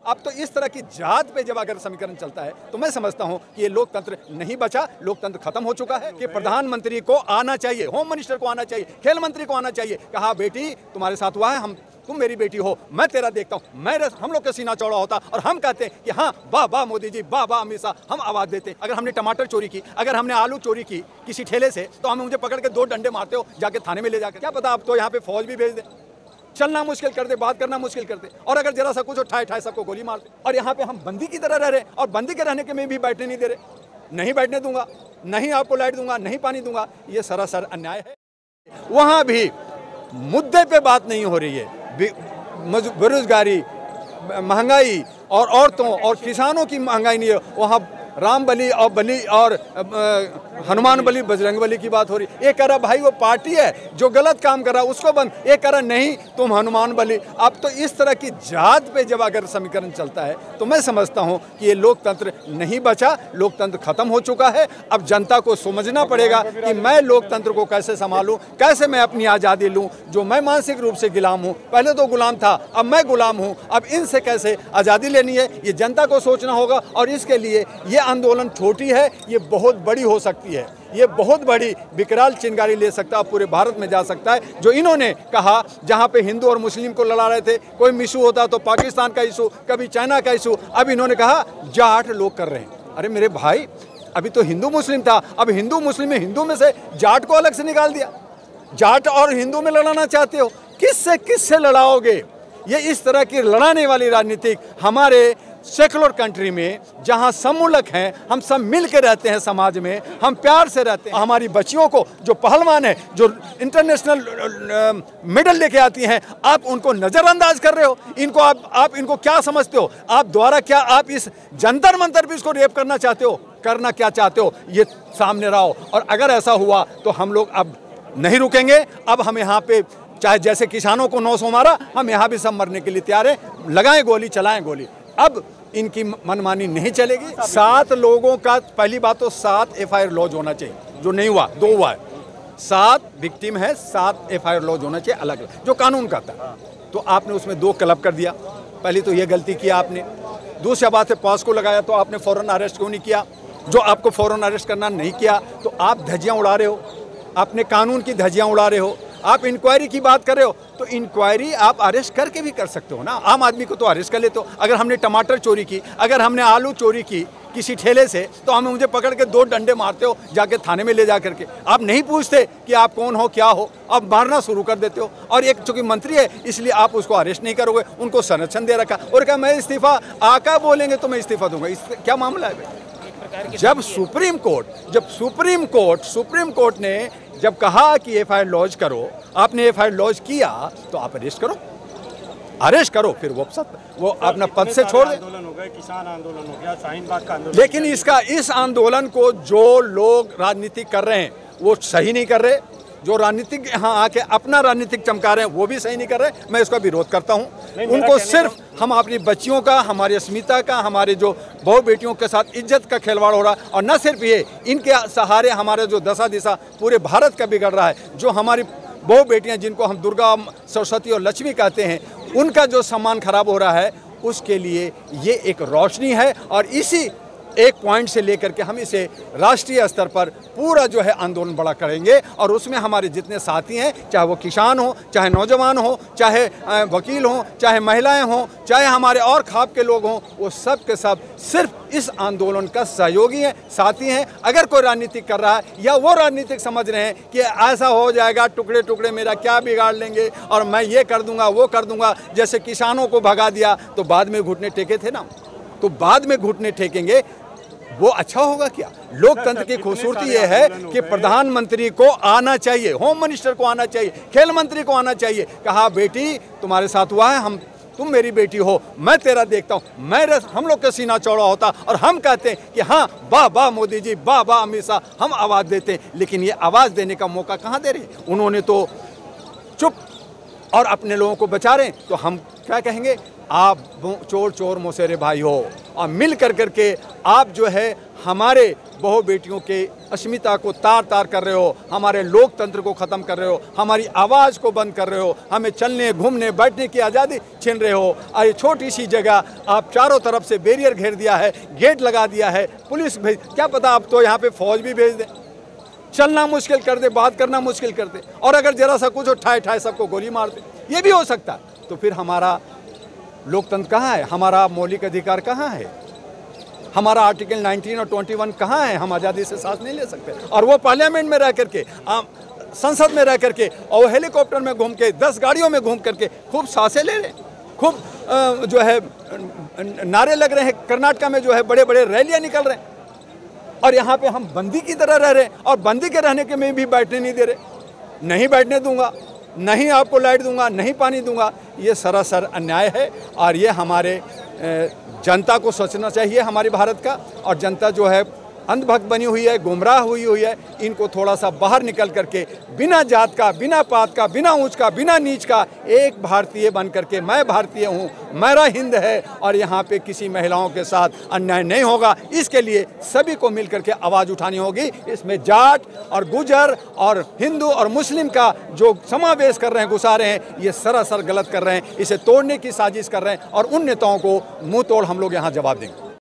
अब तो इस तरह की जात पे जब अगर समीकरण चलता है तो मैं समझता हूं कि ये लोकतंत्र नहीं बचा, लोकतंत्र खत्म हो चुका है। कि प्रधानमंत्री को आना चाहिए, होम मिनिस्टर को आना चाहिए, खेल मंत्री को आना चाहिए, कहा बेटी तुम्हारे साथ हुआ है, तुम मेरी बेटी हो, मैं तेरा देखता हूँ, हम लोग का सीना चौड़ा होता और हम कहते हैं कि हाँ वाह वाह मोदी जी, वाह वाह अमित शाह, हम आवाज देते हैं। अगर हमने टमाटर चोरी की, अगर हमने आलू चोरी की किसी ठेले से, तो हमें मुझे पकड़ के 2 डंडे मारते हो, जाके थाने में ले जाकर, क्या पता आप तो यहाँ पे फौज भी भेज दे, चलना मुश्किल कर दे, बात करना मुश्किल कर दे, और अगर जरा सा कुछ उठाए सबको गोली मार दे। और यहाँ पे हम बंदी की तरह रह रहे और बंदी के रहने के में भी बैठने नहीं दे रहे, नहीं बैठने दूंगा, नहीं आपको लाइट दूंगा, नहीं पानी दूंगा, ये सरासर अन्याय है। वहाँ भी मुद्दे पे बात नहीं हो रही है, बेरोजगारी, महंगाई और औरतों और किसानों की महंगाई नहीं है, वहाँ राम बलि और हनुमान बलि बजरंग बली की बात हो रही। एक कह रहा भाई वो पार्टी है जो गलत काम कर रहा है उसको बंद, एक कह रहा नहीं तुम हनुमान बलि। अब तो इस तरह की जात पे जब अगर समीकरण चलता है तो मैं समझता हूं कि ये लोकतंत्र नहीं बचा, लोकतंत्र खत्म हो चुका है। अब जनता को समझना पड़ेगा कि मैं लोकतंत्र को कैसे संभालूं, कैसे मैं अपनी आज़ादी लूं, जो मैं मानसिक रूप से गुलाम हूं, पहले तो गुलाम था, अब मैं गुलाम हूं, अब इनसे कैसे आज़ादी लेनी है, ये जनता को सोचना होगा। और इसके लिए ये आंदोलन छोटी है, ये बहुत बड़ी हो सकती है, ये बहुत बड़ी विकराल चिंगारी ले सकता है, पूरे भारत में जा सकता है। जो इन्होंने कहा, जहां पे हिंदू और मुस्लिम को लड़ा रहे थे, कोई इशू होता तो पाकिस्तान का इशू, कभी चाइना का इशू, अब इन्होंने कहा जाट लोग कर रहे हैं। अरे मेरे भाई, अभी तो हिंदू मुस्लिम था, अब हिंदू मुस्लिम में हिंदू में से जाट को अलग से निकाल दिया। जाट और हिंदू में लड़ाना चाहते हो, किससे लड़ाओगे? ये इस तरह की लड़ाने वाली राजनीतिक हमारे सेकुलर कंट्री में, जहां समूलक हैं, हम सब मिल के रहते हैं, समाज में हम प्यार से रहते हैं। हमारी बच्चियों को जो पहलवान है, जो इंटरनेशनल मेडल लेके आती हैं, आप उनको नज़रअंदाज कर रहे हो। इनको आप इनको क्या समझते हो? आप द्वारा क्या आप इस जंतर मंतर भी इसको रेप करना चाहते हो? करना क्या चाहते हो ये सामने रहो। और अगर ऐसा हुआ तो हम लोग अब नहीं रुकेंगे। अब हम यहाँ पे चाहे जैसे किसानों को 900 मारा, हम यहाँ भी सब मरने के लिए तैयार हैं। लगाएं गोली, चलाएं गोली। अब इनकी मनमानी नहीं चलेगी। 7 लोगों का, पहली बात तो 7 FIR लॉज होना चाहिए, जो नहीं हुआ, 2 हुआ है। 7 विक्टिम है, 7 FIR लॉज होना चाहिए अलग अलग, जो कानून कहता है। तो आपने उसमें 2 क्लब कर दिया, पहली तो ये गलती किया आपने। दूसरी बात है पॉस को लगाया, तो आपने फौरन अरेस्ट क्यों नहीं किया? जो आपको फौरन अरेस्ट करना नहीं किया, तो आप धज्जियाँ उड़ा रहे हो, अपने कानून की धज्जियाँ उड़ा रहे हो। आप इंक्वायरी की बात कर रहे हो, तो इंक्वायरी आप अरेस्ट करके भी कर सकते हो ना। आम आदमी को तो अरेस्ट कर लेते हो। अगर हमने टमाटर चोरी की, अगर हमने आलू चोरी की किसी ठेले से, तो हमें मुझे पकड़ के 2 डंडे मारते हो, जाके थाने में ले जा करके। आप नहीं पूछते कि आप कौन हो, क्या हो, आप मारना शुरू कर देते हो। और एक चूंकि मंत्री है इसलिए आप उसको अरेस्ट नहीं करोगे, उने संरक्षण दे रखा और कहा मैं इस्तीफा, आका बोलेंगे तो मैं इस्तीफा दूंगा। इस क्या मामला है? जब सुप्रीम कोर्ट ने जब कहा कि FIR लॉन्च करो, आपने FIR लॉन्च किया, तो आप अरेस्ट करो, फिर वो अपना पद से छोड़ दे। आंदोलन हो गया, किसान आंदोलन हो गया, शाहीन बाग का आंदोलन। लेकिन इस आंदोलन को जो लोग राजनीतिक कर रहे हैं वो सही नहीं कर रहे। जो राजनीतिक यहाँ आके अपना राजनीतिक चमका रहे हैं वो भी सही नहीं कर रहे। मैं इसका विरोध करता हूँ। उनको सिर्फ हम अपनी बच्चियों का, हमारी अस्मिता का, हमारे जो बहू बेटियों के साथ इज्जत का खिलवाड़ हो रहा है। और न सिर्फ ये, इनके सहारे हमारे जो दशा दिशा पूरे भारत का बिगड़ रहा है। जो हमारी बहू बेटियाँ, जिनको हम दुर्गा, सरस्वती और लक्ष्मी कहते हैं, उनका जो सम्मान खराब हो रहा है, उसके लिए ये एक रोशनी है। और इसी एक पॉइंट से लेकर के हम इसे राष्ट्रीय स्तर पर पूरा जो है आंदोलन बड़ा करेंगे। और उसमें हमारे जितने साथी हैं, चाहे वो किसान हो, चाहे नौजवान हो, चाहे वकील हो, चाहे महिलाएं हो, चाहे हमारे और खाप के लोग हों, वो सब के सब सिर्फ इस आंदोलन का सहयोगी हैं, साथी हैं। अगर कोई राजनीतिक कर रहा है या वो राजनीतिक समझ रहे हैं कि ऐसा हो जाएगा, टुकड़े टुकड़े मेरा क्या बिगाड़ लेंगे और मैं ये कर दूंगा, वो कर दूंगा, जैसे किसानों को भगा दिया तो बाद में घुटने टेके थे ना, तो बाद में घुटने टेकेंगे, वो अच्छा होगा क्या? लोकतंत्र की खूबसूरती ये है कि प्रधानमंत्री को आना चाहिए, होम मिनिस्टर को आना चाहिए, खेल मंत्री को आना चाहिए, कहा बेटी तुम्हारे साथ हुआ है, तुम मेरी बेटी हो, मैं तेरा देखता हूँ, हम लोग का सीना चौड़ा होता और हम कहते हैं कि हाँ वाह वाह मोदी जी, वाह वाह अमित शाह, हम आवाज़ देते हैं। लेकिन ये आवाज़ देने का मौका कहाँ दे रहे? उन्होंने तो चुप और अपने लोगों को बचा रहे हैं। तो हम क्या कहेंगे? आप चोर चोर मौसेरे भाई हो और मिल कर करके आप जो है हमारे बहु बेटियों के अस्मिता को तार तार कर रहे हो, हमारे लोकतंत्र को ख़त्म कर रहे हो, हमारी आवाज़ को बंद कर रहे हो, हमें चलने घूमने बैठने की आज़ादी छीन रहे हो। और ये छोटी सी जगह आप चारों तरफ से बैरियर घेर दिया है, गेट लगा दिया है, पुलिस भेज, क्या पता आप तो यहाँ पे फौज भी भेज दें, चलना मुश्किल कर दे, बात करना मुश्किल कर दे, और अगर जरा सा कुछ ठाए ठाए सबको गोली मार दे, ये भी हो सकता है। तो फिर हमारा लोकतंत्र कहाँ है, हमारा मौलिक अधिकार कहाँ है, हमारा आर्टिकल 19 और 21 कहाँ है? हम आज़ादी से सांस नहीं ले सकते। और वो पार्लियामेंट में रह करके, संसद में रह करके, और हेलीकॉप्टर में घूम के, 10 गाड़ियों में घूम करके खूब सांसें ले रहे हैं, खूब जो है नारे लग रहे हैं, कर्नाटक में जो है बड़े बड़े रैलियाँ निकल रहे हैं, और यहाँ पे हम बंदी की तरह रह रहे हैं, और बंदी के रहने के में भी बैठने नहीं दे रहे। नहीं बैठने दूंगा, नहीं आपको लाइट दूंगा, नहीं पानी दूंगा। ये सरासर अन्याय है, और ये हमारे जनता को सोचना चाहिए, हमारे भारत का। और जनता जो है अंधभक्त बनी हुई है, गुमराह हुई है, इनको थोड़ा सा बाहर निकल करके बिना जात का, बिना पात का, बिना ऊंच का, बिना नीच का एक भारतीय बन करके, मैं भारतीय हूँ, मेरा हिंद है, और यहाँ पे किसी महिलाओं के साथ अन्याय नहीं होगा, इसके लिए सभी को मिल करके आवाज़ उठानी होगी। इसमें जाट और गुजर और हिंदू और मुस्लिम का जो समावेश कर रहे हैं, घुसा रहे हैं, ये सरासर गलत कर रहे हैं, इसे तोड़ने की साजिश कर रहे हैं, और उन नेताओं को मुंह तोड़ हम लोग यहाँ जवाब देंगे।